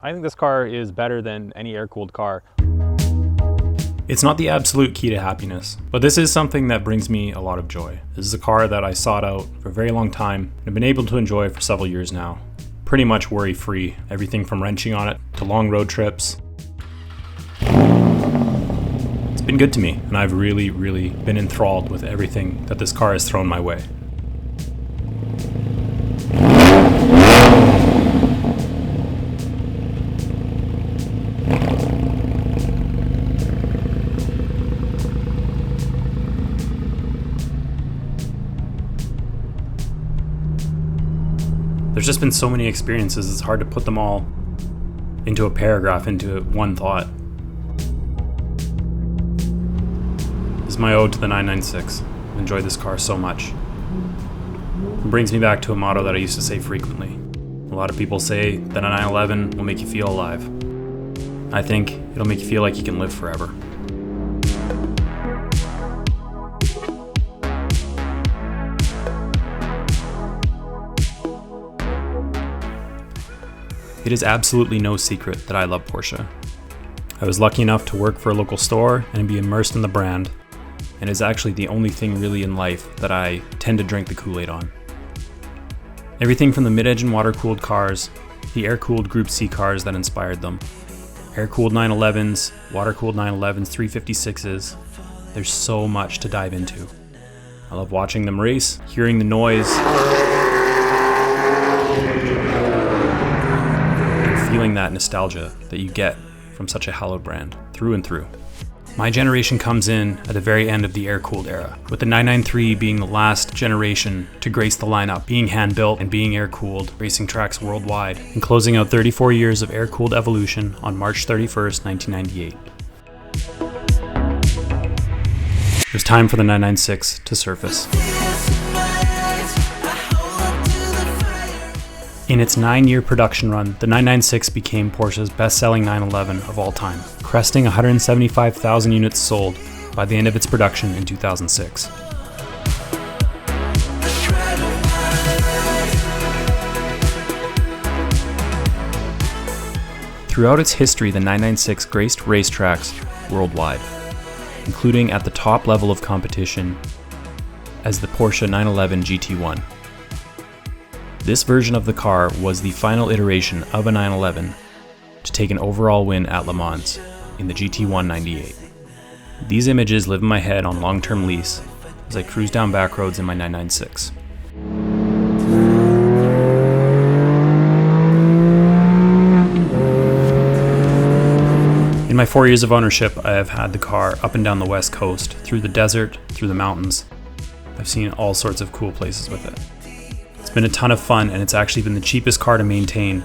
I think this car is better than any air-cooled car. It's not the absolute key to happiness, but this is something that brings me a lot of joy. This is a car that I sought out for a very long time and have been able to enjoy for several years now. Pretty much worry-free, everything from wrenching on it to long road trips. It's been good to me, and I've really been enthralled with everything that this car has thrown my way. There's just been so many experiences, it's hard to put them all into a paragraph, into one thought. This is my ode to the 996. I enjoyed this car so much. It brings me back to a motto that I used to say frequently. A lot of people say that a 911 will make you feel alive. I think it'll make you feel like you can live forever. It is absolutely no secret that I love Porsche. I was lucky enough to work for a local store and be immersed in the brand, and it's actually the only thing really in life that I tend to drink the Kool-Aid on. Everything from the mid-engine water-cooled cars, the air-cooled Group C cars that inspired them, air-cooled 911s, water-cooled 911s, 356s, there's so much to dive into. I love watching them race, hearing the noise, feeling that nostalgia that you get from such a hallowed brand, through and through. My generation comes in at the very end of the air-cooled era, with the 993 being the last generation to grace the lineup, being hand-built and being air-cooled, racing tracks worldwide, and closing out 34 years of air-cooled evolution on March 31st, 1998. It was time for the 996 to surface. In its 9-year production run, the 996 became Porsche's best-selling 911 of all time, cresting 175,000 units sold by the end of its production in 2006. Throughout its history, the 996 graced racetracks worldwide, including at the top level of competition as the Porsche 911 GT1. This version of the car was the final iteration of a 911 to take an overall win at Le Mans in the GT1 98. These images live in my head on long-term lease as I cruise down back roads in my 996. In my 4 years of ownership, I have had the car up and down the West Coast, through the desert, through the mountains. I've seen all sorts of cool places with it. It's been a ton of fun, and it's actually been the cheapest car to maintain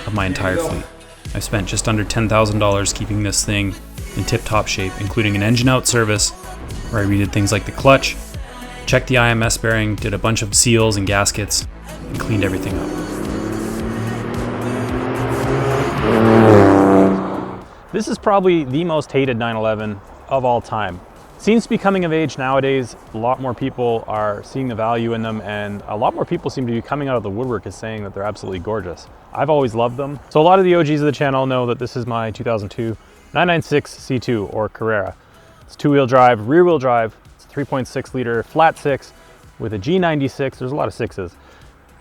of my entire fleet. I've spent just under $10,000 keeping this thing in tip-top shape, including an engine-out service where I redid things like the clutch, checked the IMS bearing, did a bunch of seals and gaskets, and cleaned everything up. This is probably the most hated 911 of all time. Seems to be coming of age nowadays. A lot more people are seeing the value in them, and a lot more people seem to be coming out of the woodwork as saying that they're absolutely gorgeous. I've always loved them. So a lot of the OGs of the channel know that this is my 2002 996 C2 or Carrera. It's two-wheel drive, rear-wheel drive. It's a 3.6 liter flat six with a G96. There's a lot of sixes.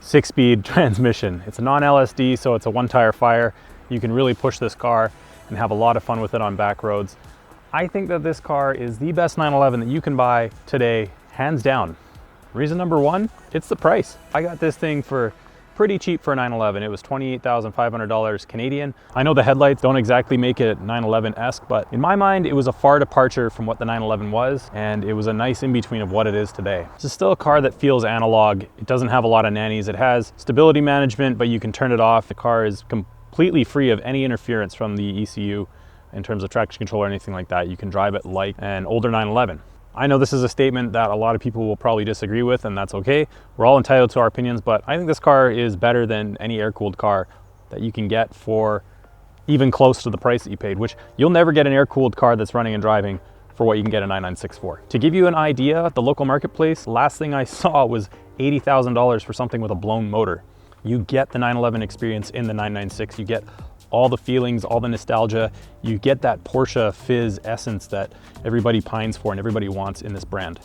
6-speed transmission. It's a non-LSD, so it's a one-tire fire. You can really push this car and have a lot of fun with it on back roads. I think that this car is the best 911 that you can buy today, hands down. Reason number one, it's the price. I got this thing for pretty cheap for a 911. It was $28,500 Canadian. I know the headlights don't exactly make it 911-esque, but in my mind, it was a far departure from what the 911 was, and it was a nice in-between of what it is today. This is still a car that feels analog. It doesn't have a lot of nannies. It has stability management, but you can turn it off. The car is completely free of any interference from the ECU. In terms of traction control or anything like that. You can drive it like an older 911. I know this is a statement that a lot of people will probably disagree with, and that's okay. We're all entitled to our opinions, but I think this car is better than any air-cooled car that you can get for even close to the price that you paid, which you'll never get an air-cooled car that's running and driving for what you can get a 996 for. To give you an idea, at the local marketplace, last thing I saw was $80,000 for something with a blown motor. You get the 911 experience in the 996. You get all the feelings, all the nostalgia. You get that Porsche fizz essence that everybody pines for and everybody wants in this brand.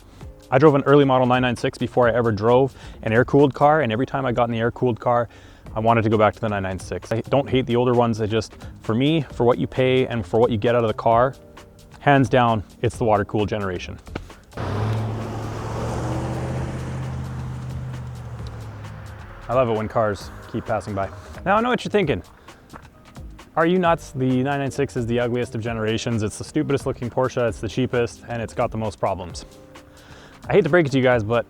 I drove an early model 996 before I ever drove an air-cooled car, and every time I got in the air-cooled car, I wanted to go back to the 996. I don't hate the older ones. I just, for me, for what you pay and for what you get out of the car, hands down, it's the water-cooled generation. I love it when cars keep passing by. Now I know what you're thinking. Are you nuts? The 996 is the ugliest of generations. It's the stupidest looking Porsche, it's the cheapest, and it's got the most problems. I hate to break it to you guys, but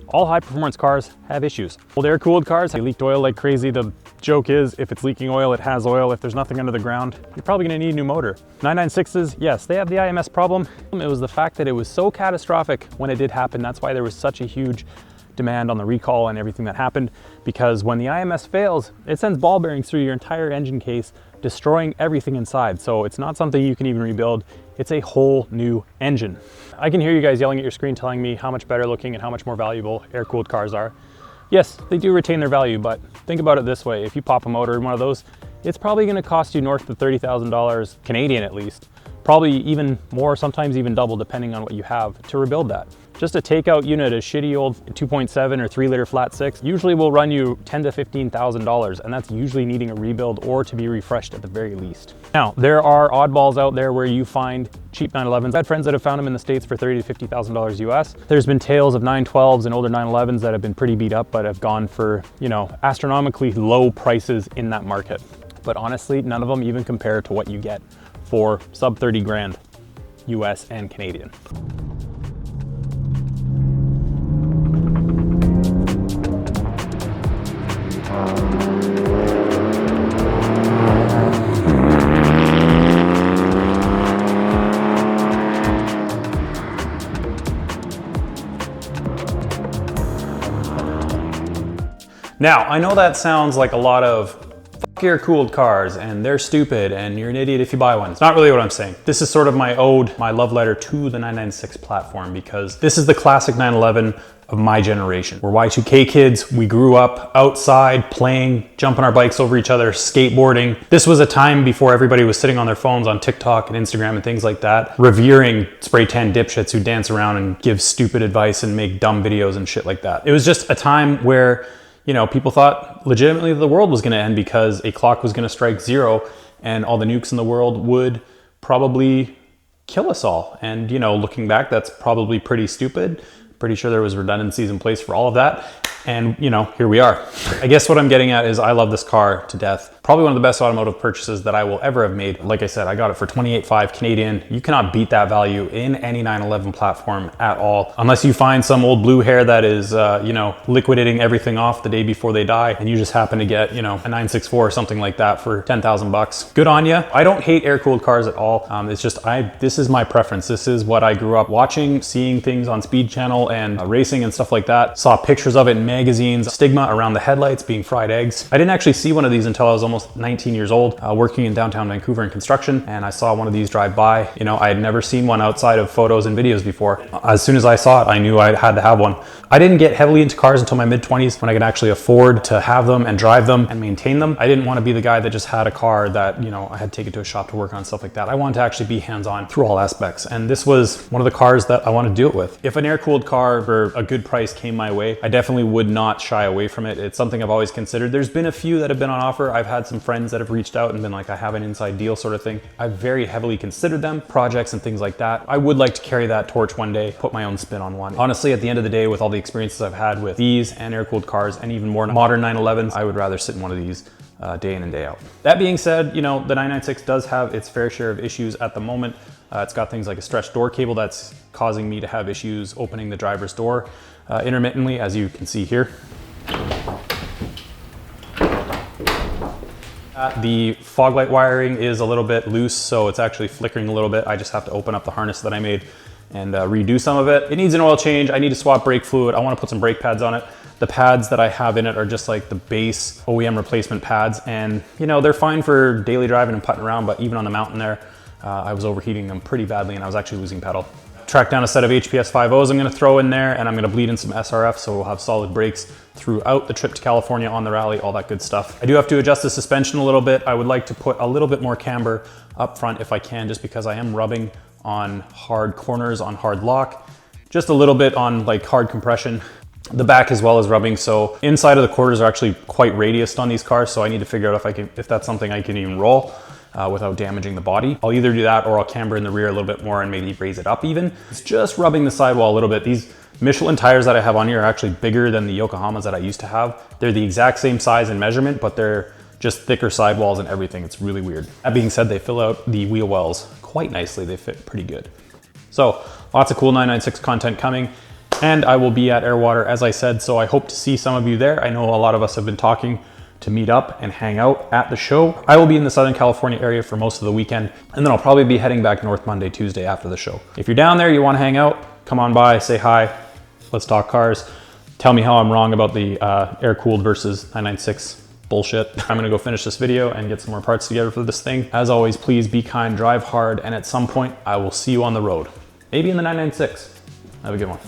all high performance cars have issues. Old air-cooled cars, they leaked oil like crazy. The joke is, if it's leaking oil, it has oil. If there's nothing under the ground, you're probably gonna need a new motor. 996s, yes, they have the IMS problem. It was the fact that it was so catastrophic when it did happen. That's why there was such a huge demand on the recall and everything that happened, because when the IMS fails, it sends ball bearings through your entire engine case, destroying everything inside. So it's not something you can even rebuild. It's a whole new engine. I can hear you guys yelling at your screen telling me how much better looking and how much more valuable air-cooled cars are. Yes, they do retain their value, but think about it this way. If you pop a motor in one of those, it's probably gonna cost you north of $30,000 Canadian at least. Probably even more, sometimes even double, depending on what you have to rebuild that. Just a takeout unit, a shitty old 2.7 or 3-liter flat six, usually will run you $10,000 to $15,000, and that's usually needing a rebuild or to be refreshed at the very least. Now, there are oddballs out there where you find cheap 911s. I've had friends that have found them in the States for $30,000 to $50,000 US. There's been tales of 912s and older 911s that have been pretty beat up, but have gone for, you know, astronomically low prices in that market. But honestly, none of them even compare to what you get for sub 30 grand US and Canadian. Now, I know that sounds like a lot of fuck air-cooled cars and they're stupid and you're an idiot if you buy one. It's not really what I'm saying. This is sort of my ode, my love letter to the 996 platform, because this is the classic 911 of my generation. We're Y2K kids. We grew up outside playing, jumping our bikes over each other, skateboarding. This was a time before everybody was sitting on their phones on TikTok and Instagram and things like that, revering spray tan dipshits who dance around and give stupid advice and make dumb videos and shit like that. It was just a time where, you know, people thought legitimately the world was going to end because a clock was going to strike zero and all the nukes in the world would probably kill us all. And, you know, looking back, that's probably pretty stupid. Pretty sure there was redundancies in place for all of that. And, you know, here we are. I guess what I'm getting at is I love this car to death. Probably one of the best automotive purchases that I will ever have made. Like I said, I got it for $28,500 Canadian. You cannot beat that value in any 911 platform at all. Unless you find some old blue hair that is, you know, liquidating everything off the day before they die, and you just happen to get, you know, a 964 or something like that for 10,000 bucks. Good on you. I don't hate air-cooled cars at all. It's just, this is my preference. This is what I grew up watching, seeing things on Speed Channel and racing and stuff like that. Saw pictures of it in magazines, stigma around the headlights being fried eggs. I didn't actually see one of these until I was almost 19 years old, working in downtown Vancouver in construction, and I saw one of these drive by. You know, I had never seen one outside of photos and videos before. As soon as I saw it, I knew I had to have one. I didn't get heavily into cars until my mid-20s when I could actually afford to have them and drive them and maintain them. I didn't want to be the guy that just had a car that, you know, I had to take it to a shop to work on, stuff like that. I wanted to actually be hands-on through all aspects, and this was one of the cars that I wanted to do it with. If an air-cooled car for a good price came my way, I definitely would not shy away from it. It's something I've always considered. There's been a few that have been on offer. I've had some friends that have reached out and been like, I have an inside deal sort of thing. I've very heavily considered them, projects and things like that. I would like to carry that torch one day, put my own spin on one. Honestly, at the end of the day, with all the experiences I've had with these and air-cooled cars and even more modern 911s, I would rather sit in one of these day in and day out. That being said, you know, the 996 does have its fair share of issues at the moment. It's got things like a stretched door cable that's causing me to have issues opening the driver's door intermittently, as you can see here. The fog light wiring is a little bit loose, so it's actually flickering a little bit. I just have to open up the harness that I made and redo some of it. It needs an oil change. I need to swap brake fluid. I want to put some brake pads on it. The pads that I have in it are just like the base OEM replacement pads, and you know, they're fine for daily driving and putting around, but even on the mountain there, I was overheating them pretty badly and I was actually losing pedal. Tracked down a set of HPS 5.0s I'm going to throw in there, and I'm going to bleed in some SRF so we'll have solid brakes throughout the trip to California, on the rally, all that good stuff. I do have to adjust the suspension a little bit. I would like to put a little bit more camber up front if I can, just because I am rubbing on hard corners, on hard lock, just a little bit on like hard compression. The back as well is rubbing, so inside of the quarters are actually quite radiused on these cars, so I need to figure out if that's something I can even roll without damaging the body. I'll either do that or I'll camber in the rear a little bit more and maybe raise it up even. It's just rubbing the sidewall a little bit. These Michelin tires that I have on here are actually bigger than the Yokohamas that I used to have. They're the exact same size and measurement, but they're just thicker sidewalls and everything. It's really weird. That being said, they fill out the wheel wells quite nicely. They fit pretty good. So lots of cool 996 content coming. And I will be at Airwater, as I said, so I hope to see some of you there. I know a lot of us have been talking to meet up and hang out at the show. I will be in the Southern California area for most of the weekend, and then I'll probably be heading back north Monday, Tuesday after the show. If you're down there, you want to hang out, come on by, say hi, let's talk cars. Tell me how I'm wrong about the air-cooled versus 996 bullshit. I'm gonna go finish this video and get some more parts together for this thing. As always, please be kind, drive hard, and at some point, I will see you on the road. Maybe in the 996. Have a good one.